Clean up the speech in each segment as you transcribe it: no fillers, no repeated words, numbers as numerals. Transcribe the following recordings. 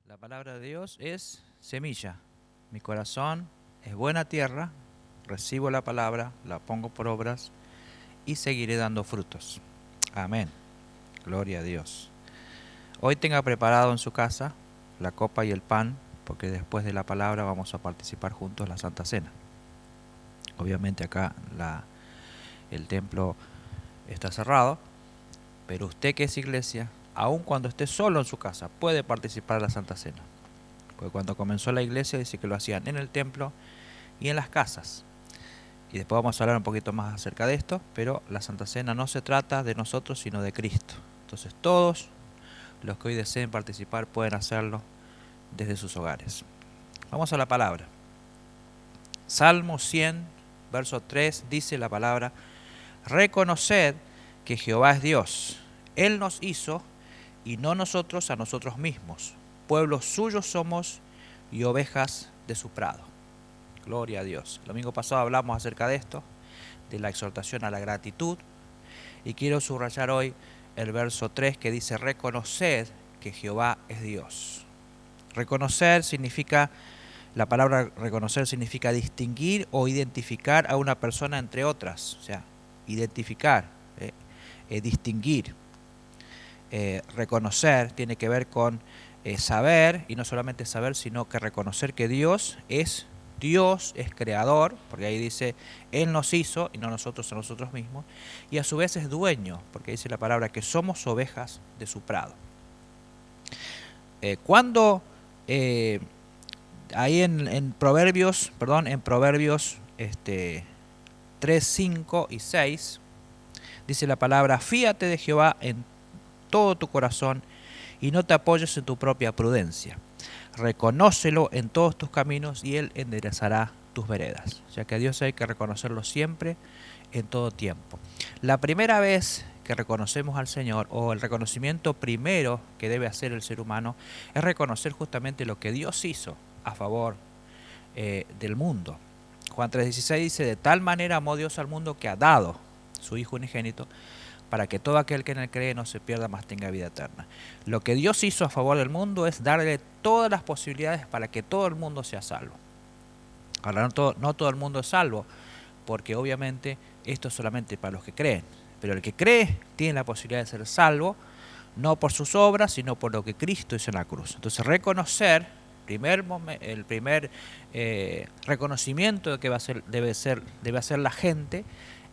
La palabra de Dios es semilla. Mi corazón es buena tierra, recibo la palabra, la pongo por obras y seguiré dando frutos. Amén. Gloria a Dios. Hoy tenga preparado en su casa la copa y el pan, porque después de la palabra vamos a participar juntos en la Santa Cena. Obviamente acá el templo está cerrado, pero usted que es iglesia, aun cuando esté solo en su casa, puede participar de la Santa Cena. Porque cuando comenzó la iglesia dice que lo hacían en el templo y en las casas. Y después vamos a hablar un poquito más acerca de esto, pero la Santa Cena no se trata de nosotros, sino de Cristo. Entonces todos los que hoy deseen participar pueden hacerlo desde sus hogares. Vamos a la palabra. Salmo 100, verso 3, dice la palabra: reconoced que Jehová es Dios. Él nos hizo y no nosotros a nosotros mismos. Pueblos suyos somos y ovejas de su prado. Gloria a Dios. El domingo pasado hablamos acerca de esto, de la exhortación a la gratitud, y quiero subrayar hoy el verso 3 que dice: reconoced que Jehová es Dios. Reconocer significa, la palabra reconocer significa distinguir o identificar a una persona entre otras, o sea, identificar, distinguir. Reconocer tiene que ver con saber, y no solamente saber, sino que reconocer que Dios es creador, porque ahí dice Él nos hizo y no nosotros a nosotros mismos, y a su vez es dueño, porque dice la palabra que somos ovejas de su prado. Cuando ahí en Proverbios 3, 5 y 6 dice la palabra: fíate de Jehová en todo tu corazón y no te apoyes en tu propia prudencia. Reconócelo en todos tus caminos y Él enderezará tus veredas. O sea que a Dios hay que reconocerlo siempre, en todo tiempo. La primera vez que reconocemos al Señor, o el reconocimiento primero que debe hacer el ser humano, es reconocer justamente lo que Dios hizo a favor del mundo. Juan 3:16 dice: de tal manera amó Dios al mundo que ha dado su Hijo unigénito, para que todo aquel que en él cree no se pierda, mas tenga vida eterna. Lo que Dios hizo a favor del mundo es darle todas las posibilidades para que todo el mundo sea salvo. Ahora, no todo el mundo es salvo, porque obviamente esto es solamente para los que creen. Pero el que cree tiene la posibilidad de ser salvo, no por sus obras, sino por lo que Cristo hizo en la cruz. Entonces, reconocer, el primer reconocimiento que debe hacer la gente,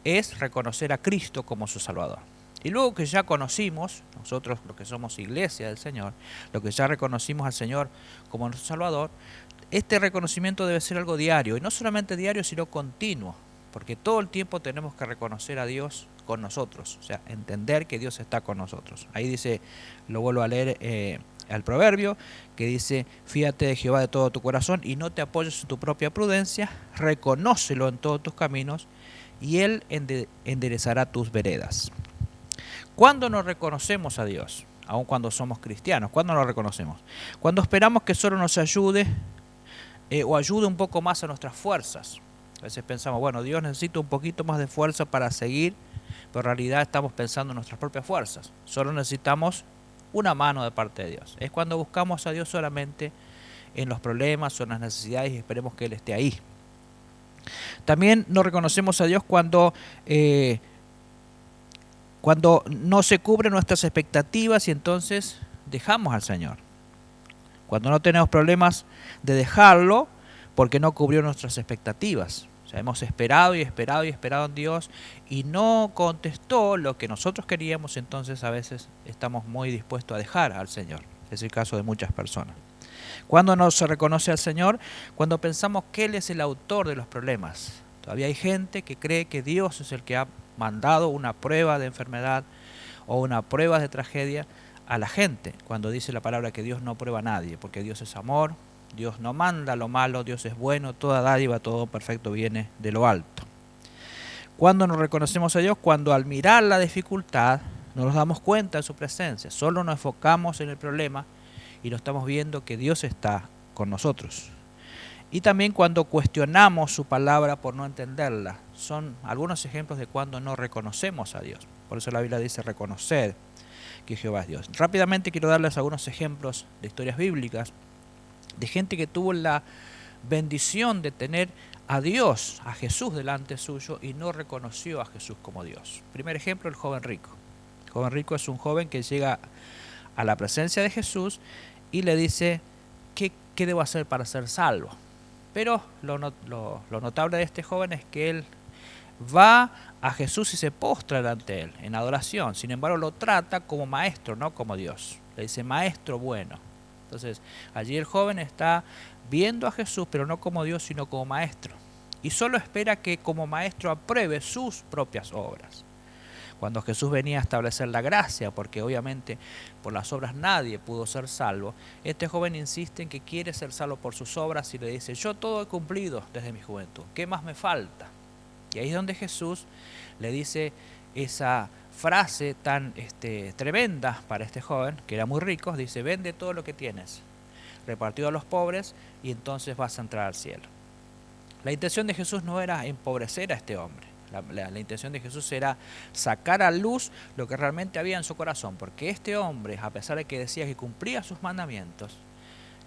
es reconocer a Cristo como su Salvador. Y luego que ya conocimos, nosotros los que somos iglesia del Señor, lo que ya reconocimos al Señor como nuestro Salvador, este reconocimiento debe ser algo diario, y no solamente diario, sino continuo, porque todo el tiempo tenemos que reconocer a Dios con nosotros, o sea, entender que Dios está con nosotros. Ahí dice, lo vuelvo a leer al proverbio, que dice: fíate de Jehová de todo tu corazón y no te apoyes en tu propia prudencia, reconócelo en todos tus caminos y Él enderezará tus veredas. ¿Cuándo nos reconocemos a Dios? Aun cuando somos cristianos, ¿cuándo nos reconocemos? Cuando esperamos que solo nos ayude o ayude un poco más a nuestras fuerzas. A veces pensamos, bueno, Dios necesita un poquito más de fuerza para seguir, pero en realidad estamos pensando en nuestras propias fuerzas. Solo necesitamos una mano de parte de Dios. Es cuando buscamos a Dios solamente en los problemas o en las necesidades y esperemos que Él esté ahí. También nos reconocemos a Dios cuando no se cubren nuestras expectativas y entonces dejamos al Señor. Cuando no tenemos problemas de dejarlo porque no cubrió nuestras expectativas. O sea, hemos esperado y esperado y esperado en Dios y no contestó lo que nosotros queríamos, entonces a veces estamos muy dispuestos a dejar al Señor. Es el caso de muchas personas. ¿Cuándo no se reconoce al Señor? Cuando pensamos que Él es el autor de los problemas. Todavía hay gente que cree que Dios es el que ha mandado una prueba de enfermedad o una prueba de tragedia a la gente, cuando dice la palabra que Dios no prueba a nadie, porque Dios es amor, Dios no manda lo malo, Dios es bueno, toda dádiva, todo perfecto viene de lo alto. ¿Cuándo nos reconocemos a Dios? Cuando al mirar la dificultad nos damos cuenta de su presencia, solo nos enfocamos en el problema y no estamos viendo que Dios está con nosotros. Y también cuando cuestionamos su palabra por no entenderla. Son algunos ejemplos de cuando no reconocemos a Dios. Por eso la Biblia dice reconocer que Jehová es Dios. Rápidamente quiero darles algunos ejemplos de historias bíblicas, de gente que tuvo la bendición de tener a Dios, a Jesús delante suyo y no reconoció a Jesús como Dios. Primer ejemplo, el joven rico. El joven rico es un joven que llega a la presencia de Jesús y le dice, ¿qué debo hacer para ser salvo? Pero lo notable de este joven es que él va a Jesús y se postra delante de él en adoración. Sin embargo, lo trata como maestro, no como Dios. Le dice, maestro bueno. Entonces, allí el joven está viendo a Jesús, pero no como Dios, sino como maestro. Y solo espera que como maestro apruebe sus propias obras. Cuando Jesús venía a establecer la gracia, porque obviamente por las obras nadie pudo ser salvo, este joven insiste en que quiere ser salvo por sus obras y le dice, yo todo he cumplido desde mi juventud, ¿qué más me falta? Y ahí es donde Jesús le dice esa frase tan tremenda para este joven, que era muy rico, dice, vende todo lo que tienes, repartido a los pobres y entonces vas a entrar al cielo. La intención de Jesús no era empobrecer a este hombre. La intención de Jesús era sacar a luz lo que realmente había en su corazón, porque este hombre, a pesar de que decía que cumplía sus mandamientos,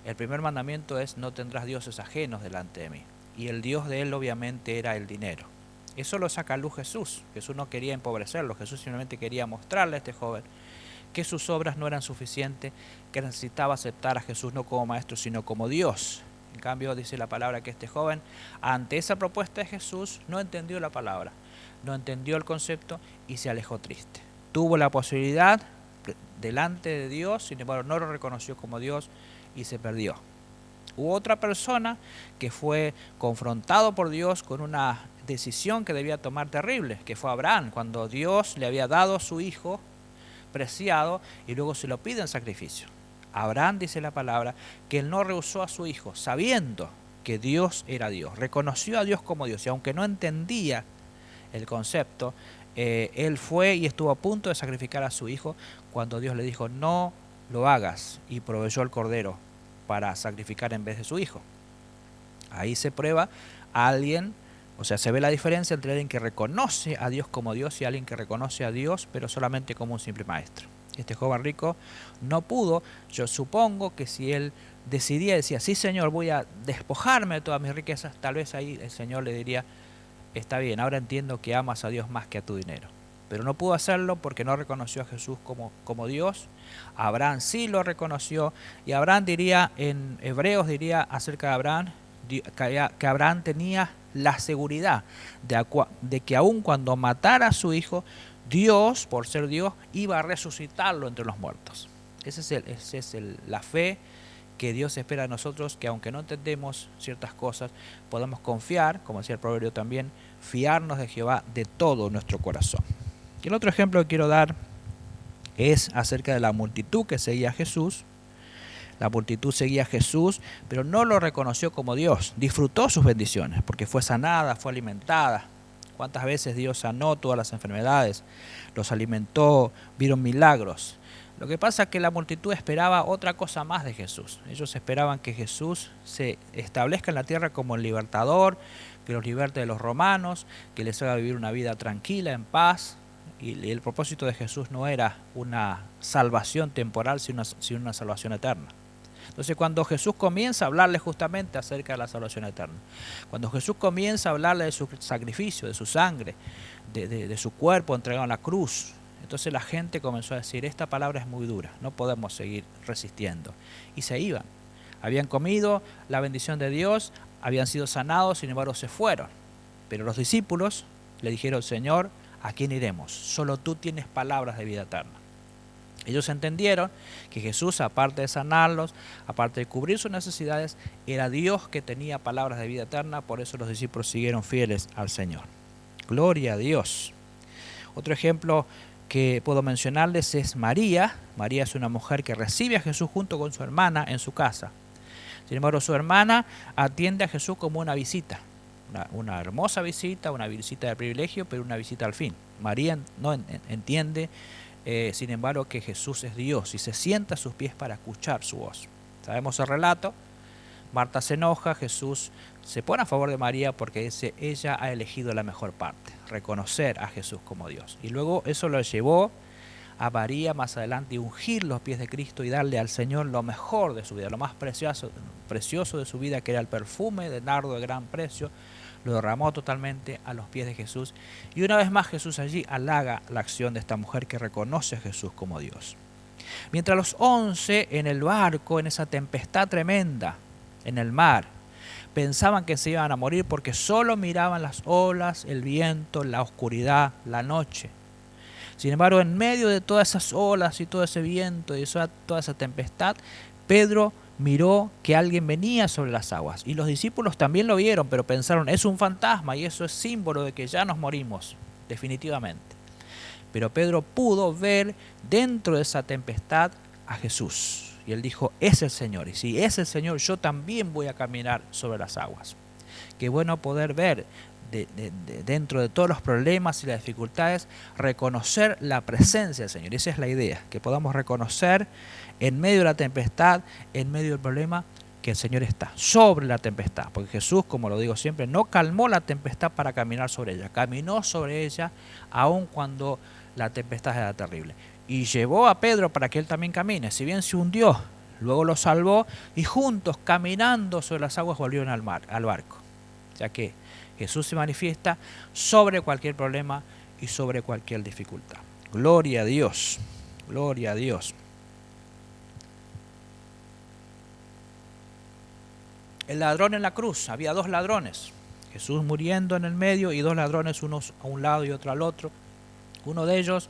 el primer mandamiento es no tendrás dioses ajenos delante de mí, y el Dios de él obviamente era el dinero. Eso lo saca a luz Jesús. Jesús no quería empobrecerlo, Jesús simplemente quería mostrarle a este joven que sus obras no eran suficientes, que necesitaba aceptar a Jesús no como maestro, sino como Dios. En cambio, dice la palabra que este joven, ante esa propuesta de Jesús, no entendió la palabra, no entendió el concepto y se alejó triste. Tuvo la posibilidad delante de Dios, sin embargo no lo reconoció como Dios y se perdió. Hubo otra persona que fue confrontado por Dios con una decisión que debía tomar terrible, que fue Abraham, cuando Dios le había dado a su hijo preciado y luego se lo pide en sacrificio. Abraham, dice la palabra, que él no rehusó a su hijo, sabiendo que Dios era Dios. Reconoció a Dios como Dios y aunque no entendía el concepto, él fue y estuvo a punto de sacrificar a su hijo cuando Dios le dijo, no lo hagas, y proveyó el cordero para sacrificar en vez de su hijo. Ahí se prueba a alguien, o sea, se ve la diferencia entre alguien que reconoce a Dios como Dios y alguien que reconoce a Dios, pero solamente como un simple maestro. Este joven rico no pudo. Yo supongo que si él decidía, decía, sí Señor, voy a despojarme de todas mis riquezas, tal vez ahí el Señor le diría, está bien, ahora entiendo que amas a Dios más que a tu dinero. Pero no pudo hacerlo porque no reconoció a Jesús como Dios. Abraham sí lo reconoció, y Abraham diría, en Hebreos diría acerca de Abraham, que Abraham tenía la seguridad de que aun cuando matara a su hijo, Dios, por ser Dios, iba a resucitarlo entre los muertos. Esa es la fe que Dios espera de nosotros, que aunque no entendemos ciertas cosas, podamos confiar, como decía el proverbio también, fiarnos de Jehová de todo nuestro corazón. Y el otro ejemplo que quiero dar es acerca de la multitud que seguía a Jesús. La multitud seguía a Jesús, pero no lo reconoció como Dios. Disfrutó sus bendiciones, porque fue sanada, fue alimentada. ¿Cuántas veces Dios sanó todas las enfermedades? Los alimentó, vieron milagros. Lo que pasa es que la multitud esperaba otra cosa más de Jesús. Ellos esperaban que Jesús se establezca en la tierra como el libertador, que los liberte de los romanos, que les haga vivir una vida tranquila, en paz. Y el propósito de Jesús no era una salvación temporal, sino una salvación eterna. Entonces cuando Jesús comienza a hablarle justamente acerca de la salvación eterna, cuando Jesús comienza a hablarle de su sacrificio, de su sangre, de su cuerpo entregado en la cruz, entonces la gente comenzó a decir, esta palabra es muy dura, no podemos seguir resistiendo. Y se iban. Habían comido la bendición de Dios, habían sido sanados, sin embargo se fueron. Pero los discípulos le dijeron, Señor, ¿a quién iremos? Solo tú tienes palabras de vida eterna. Ellos entendieron que Jesús, aparte de sanarlos, aparte de cubrir sus necesidades, era Dios que tenía palabras de vida eterna, por eso los discípulos siguieron fieles al Señor. Gloria a Dios. Otro ejemplo que puedo mencionarles es María. María es una mujer que recibe a Jesús junto con su hermana en su casa. Sin embargo, su hermana atiende a Jesús como una visita. Una hermosa visita, una visita de privilegio, pero una visita al fin. María no entiende, sin embargo, que Jesús es Dios y se sienta a sus pies para escuchar su voz. Sabemos el relato. Marta se enoja, Jesús se pone a favor de María porque dice, ella ha elegido la mejor parte, reconocer a Jesús como Dios. Y luego eso lo llevó amaría más adelante ungir los pies de Cristo y darle al Señor lo mejor de su vida, lo más precioso de su vida, que era el perfume de nardo de gran precio. Lo derramó totalmente a los pies de Jesús. Y una vez más Jesús allí halaga la acción de esta mujer que reconoce a Jesús como Dios. Mientras los 11 en el barco, en esa tempestad tremenda, en el mar, pensaban que se iban a morir porque solo miraban las olas, el viento, la oscuridad, la noche. Sin embargo, en medio de todas esas olas y todo ese viento y toda esa tempestad, Pedro miró que alguien venía sobre las aguas. Y los discípulos también lo vieron, pero pensaron, es un fantasma y eso es símbolo de que ya nos morimos, definitivamente. Pero Pedro pudo ver dentro de esa tempestad a Jesús. Y él dijo, es el Señor. Y si es el Señor, yo también voy a caminar sobre las aguas. Qué bueno poder ver dentro de todos los problemas y las dificultades, reconocer la presencia del Señor. Esa es la idea, que podamos reconocer en medio de la tempestad, en medio del problema, que el Señor está sobre la tempestad. Porque Jesús, como lo digo siempre, no calmó la tempestad para caminar sobre ella. Caminó sobre ella aun cuando la tempestad era terrible. Y llevó a Pedro para que él también camine. Si bien se hundió, luego lo salvó y juntos, caminando sobre las aguas, volvieron al barco. O sea que Jesús se manifiesta sobre cualquier problema y sobre cualquier dificultad. Gloria a Dios, gloria a Dios. El ladrón en la cruz, había dos ladrones. Jesús muriendo en el medio y dos ladrones, unos a un lado y otro al otro. Uno de ellos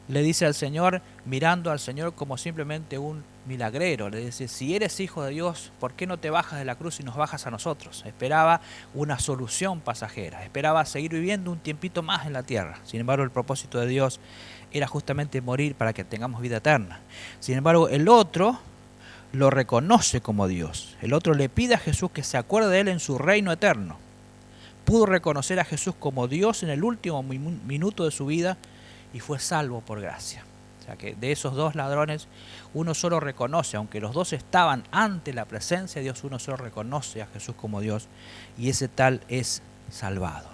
le dice al Señor, mirando al Señor como simplemente un milagrero, le dice, si eres hijo de Dios, ¿por qué no te bajas de la cruz y nos bajas a nosotros? Esperaba una solución pasajera, esperaba seguir viviendo un tiempito más en la tierra. Sin embargo, el propósito de Dios era justamente morir para que tengamos vida eterna. Sin embargo, el otro lo reconoce como Dios. El otro le pide a Jesús que se acuerde de él en su reino eterno. Pudo reconocer a Jesús como Dios en el último minuto de su vida y fue salvo por gracia. O sea que de esos dos ladrones, uno solo reconoce, aunque los dos estaban ante la presencia de Dios, uno solo reconoce a Jesús como Dios y ese tal es salvado.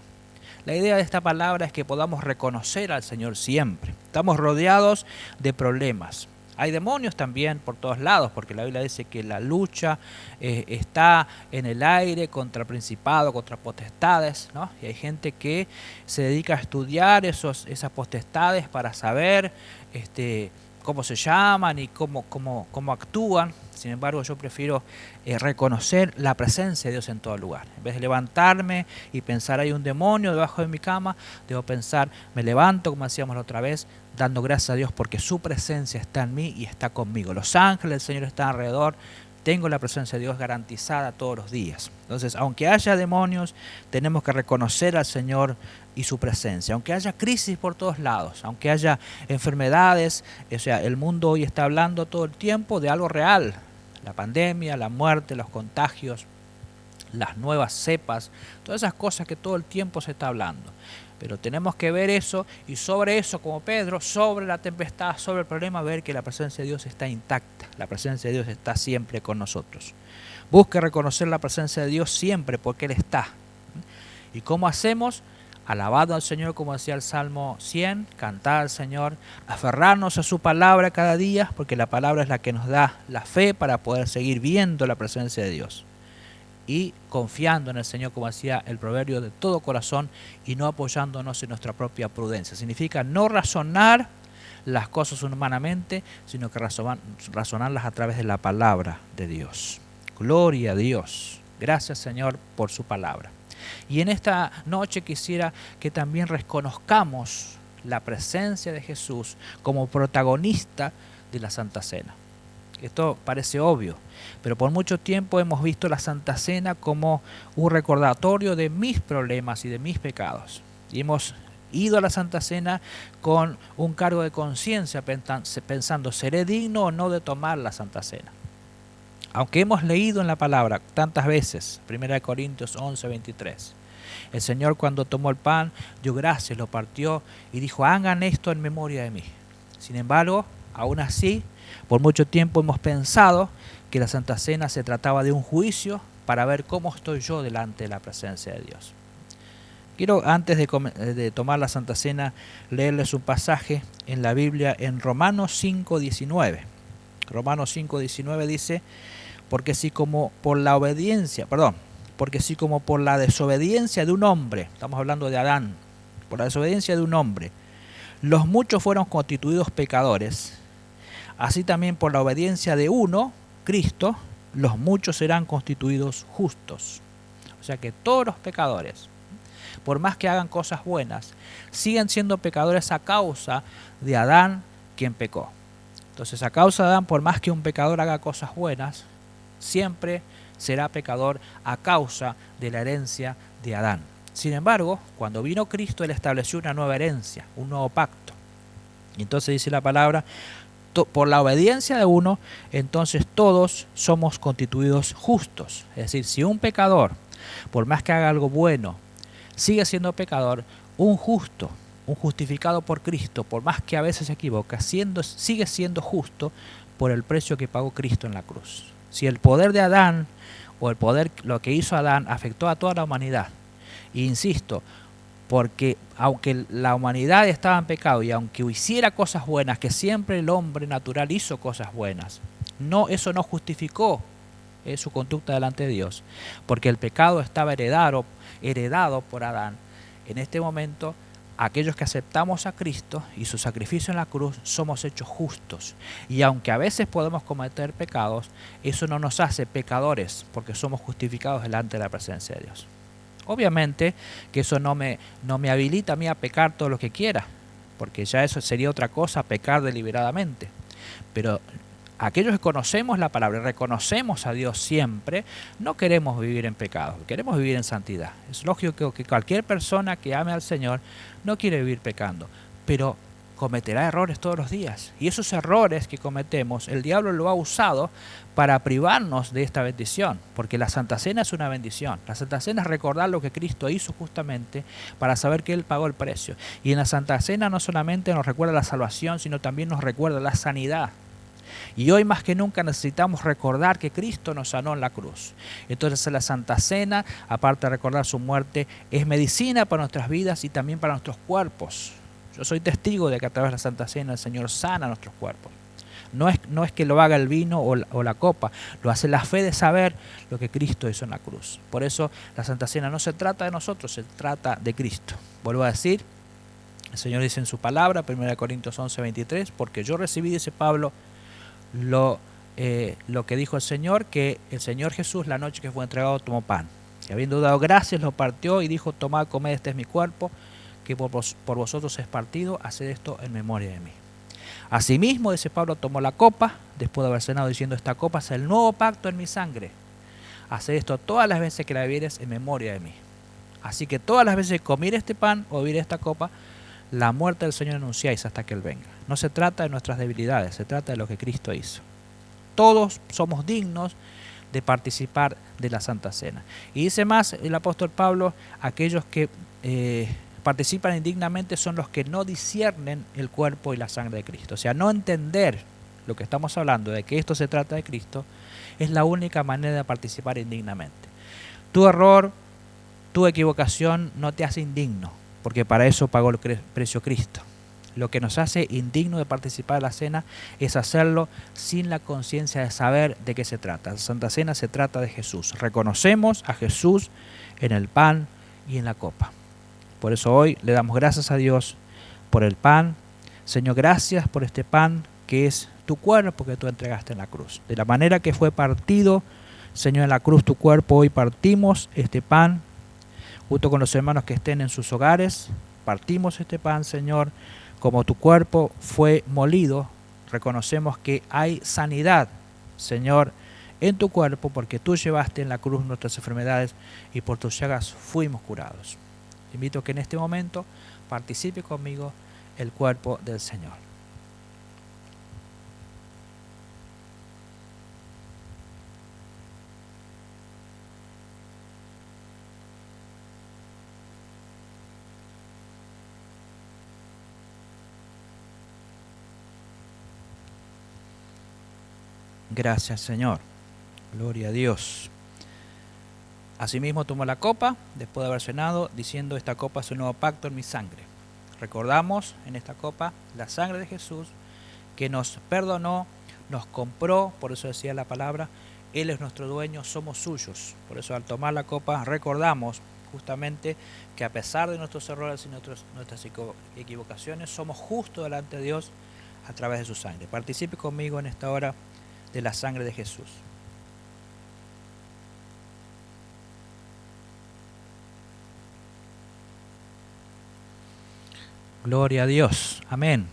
La idea de esta palabra es que podamos reconocer al Señor siempre. Estamos rodeados de problemas. Hay demonios también por todos lados, porque la Biblia dice que la lucha está en el aire contra principados, contra potestades, ¿no? Y hay gente que se dedica a estudiar esas potestades para saber cómo se llaman y cómo actúan. Sin embargo, yo prefiero reconocer la presencia de Dios en todo lugar. En vez de levantarme y pensar hay un demonio debajo de mi cama, debo pensar, me levanto, como hacíamos la otra vez, dando gracias a Dios porque su presencia está en mí y está conmigo. Los ángeles del Señor están alrededor. Tengo la presencia de Dios garantizada todos los días. Entonces, aunque haya demonios, tenemos que reconocer al Señor y su presencia. Aunque haya crisis por todos lados, aunque haya enfermedades, o sea, el mundo hoy está hablando todo el tiempo de algo real. La pandemia, la muerte, los contagios, las nuevas cepas, todas esas cosas que todo el tiempo se está hablando. Pero tenemos que ver eso y sobre eso, como Pedro, sobre la tempestad, sobre el problema, ver que la presencia de Dios está intacta. La presencia de Dios está siempre con nosotros. Busque reconocer la presencia de Dios siempre porque Él está. ¿Y cómo hacemos? Alabando al Señor, como decía el Salmo 100, cantar al Señor, aferrarnos a su palabra cada día, porque la palabra es la que nos da la fe para poder seguir viendo la presencia de Dios. Y confiando en el Señor, como decía el proverbio, de todo corazón y no apoyándonos en nuestra propia prudencia. Significa no razonar las cosas humanamente, sino que razonarlas a través de la palabra de Dios. Gloria a Dios. Gracias, Señor, por su palabra. Y en esta noche quisiera que también reconozcamos la presencia de Jesús como protagonista de la Santa Cena. Esto parece obvio, pero por mucho tiempo hemos visto la Santa Cena como un recordatorio de mis problemas y de mis pecados. Y hemos ido a la Santa Cena con un cargo de conciencia pensando, ¿seré digno o no de tomar la Santa Cena? Aunque hemos leído en la palabra tantas veces, 1 Corintios 11, 23, el Señor cuando tomó el pan, dio gracias, lo partió y dijo, hagan esto en memoria de mí. Sin embargo, aún así, por mucho tiempo hemos pensado que la Santa Cena se trataba de un juicio para ver cómo estoy yo delante de la presencia de Dios. Quiero, antes de tomar la Santa Cena, leerles un pasaje en la Biblia en Romanos 5:19. Romanos 5:19 dice, porque si como por la desobediencia de un hombre, estamos hablando de Adán, por la desobediencia de un hombre, los muchos fueron constituidos pecadores, así también por la obediencia de uno, Cristo, los muchos serán constituidos justos. O sea que todos los pecadores, por más que hagan cosas buenas, siguen siendo pecadores a causa de Adán, quien pecó. Entonces, a causa de Adán, por más que un pecador haga cosas buenas, siempre será pecador a causa de la herencia de Adán. Sin embargo, cuando vino Cristo, Él estableció una nueva herencia, un nuevo pacto. Y entonces dice la palabra, por la obediencia de uno, entonces todos somos constituidos justos. Es decir, si un pecador, por más que haga algo bueno, sigue siendo pecador, un justo, un justificado por Cristo, por más que a veces se equivoca, sigue siendo justo por el precio que pagó Cristo en la cruz. Si el poder de Adán, o el poder, lo que hizo Adán, afectó a toda la humanidad, e insisto, porque aunque la humanidad estaba en pecado y aunque hiciera cosas buenas, que siempre el hombre natural hizo cosas buenas, eso no justificó su conducta delante de Dios, porque el pecado estaba heredado por Adán. En este momento, aquellos que aceptamos a Cristo y su sacrificio en la cruz, somos hechos justos. Y aunque a veces podemos cometer pecados, eso no nos hace pecadores, porque somos justificados delante de la presencia de Dios. Obviamente que eso no me habilita a mí a pecar todo lo que quiera, porque ya eso sería otra cosa, pecar deliberadamente. Pero aquellos que conocemos la palabra y reconocemos a Dios siempre, no queremos vivir en pecado, queremos vivir en santidad. Es lógico que cualquier persona que ame al Señor no quiere vivir pecando, pero cometerá errores todos los días. Y esos errores que cometemos, el diablo lo ha usado para privarnos de esta bendición, porque la Santa Cena es una bendición. La Santa Cena es recordar lo que Cristo hizo justamente para saber que Él pagó el precio. Y en la Santa Cena no solamente nos recuerda la salvación, sino también nos recuerda la sanidad. Y hoy más que nunca necesitamos recordar que Cristo nos sanó en la cruz. Entonces la Santa Cena, aparte de recordar su muerte, es medicina para nuestras vidas y también para nuestros cuerpos. Yo soy testigo de que a través de la Santa Cena el Señor sana nuestros cuerpos. No es que lo haga el vino o la copa, lo hace la fe de saber lo que Cristo hizo en la cruz. Por eso la Santa Cena no se trata de nosotros, se trata de Cristo. Vuelvo a decir, el Señor dice en su palabra, 1 Corintios 11:23, porque yo recibí, dice Pablo, lo que dijo el Señor, que el Señor Jesús la noche que fue entregado tomó pan. Y habiendo dado gracias, lo partió y dijo, tomad, comed, este es mi cuerpo, que por vosotros es partido, haced esto en memoria de mí. Asimismo, dice Pablo, tomó la copa, después de haber cenado, diciendo, esta copa es el nuevo pacto en mi sangre. Haced esto todas las veces que la bebieres en memoria de mí. Así que todas las veces que comiere este pan o beber esta copa, la muerte del Señor anunciáis hasta que Él venga. No se trata de nuestras debilidades, se trata de lo que Cristo hizo. Todos somos dignos de participar de la Santa Cena. Y dice más el apóstol Pablo, aquellos que participan indignamente son los que no disciernen el cuerpo y la sangre de Cristo. O sea, no entender lo que estamos hablando, de que esto se trata de Cristo, es la única manera de participar indignamente. Tu error, tu equivocación no te hace indigno, porque para eso pagó el precio Cristo. Lo que nos hace indigno de participar de la cena es hacerlo sin la conciencia de saber de qué se trata. La Santa Cena se trata de Jesús. Reconocemos a Jesús en el pan y en la copa. Por eso hoy le damos gracias a Dios por el pan. Señor, gracias por este pan que es tu cuerpo que tú entregaste en la cruz. De la manera que fue partido, Señor, en la cruz tu cuerpo, hoy partimos este pan junto con los hermanos que estén en sus hogares. Partimos este pan, Señor, como tu cuerpo fue molido. Reconocemos que hay sanidad, Señor, en tu cuerpo, porque tú llevaste en la cruz nuestras enfermedades y por tus llagas fuimos curados. Te invito a que en este momento participe conmigo el cuerpo del Señor. Gracias, Señor. Gloria a Dios. Asimismo tomó la copa, después de haber cenado, diciendo: esta copa es un nuevo pacto en mi sangre. Recordamos en esta copa la sangre de Jesús, que nos perdonó, nos compró, por eso decía la palabra, Él es nuestro dueño, somos suyos. Por eso al tomar la copa recordamos justamente que a pesar de nuestros errores y nuestras equivocaciones, somos justos delante de Dios a través de su sangre. Participe conmigo en esta hora de la sangre de Jesús. Gloria a Dios. Amén.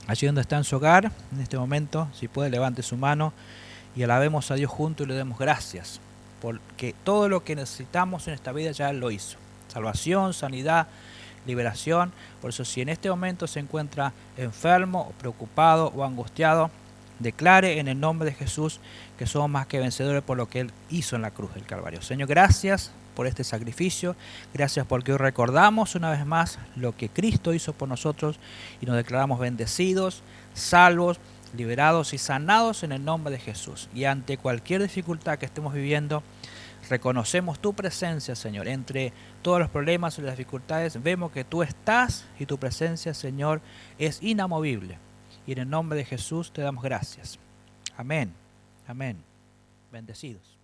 Allí donde está en su hogar, en este momento, si puede, levante su mano y alabemos a Dios juntos y le demos gracias, porque todo lo que necesitamos en esta vida ya Él lo hizo. Salvación, sanidad, liberación. Por eso, si en este momento se encuentra enfermo, o preocupado o angustiado, declare en el nombre de Jesús que somos más que vencedores por lo que Él hizo en la cruz del Calvario. Señor, gracias por este sacrificio, gracias porque hoy recordamos una vez más lo que Cristo hizo por nosotros y nos declaramos bendecidos, salvos, liberados y sanados en el nombre de Jesús. Y ante cualquier dificultad que estemos viviendo, reconocemos tu presencia, Señor. Entre todos los problemas y las dificultades, vemos que tú estás y tu presencia, Señor, es inamovible. Y en el nombre de Jesús te damos gracias. Amén. Amén. Bendecidos.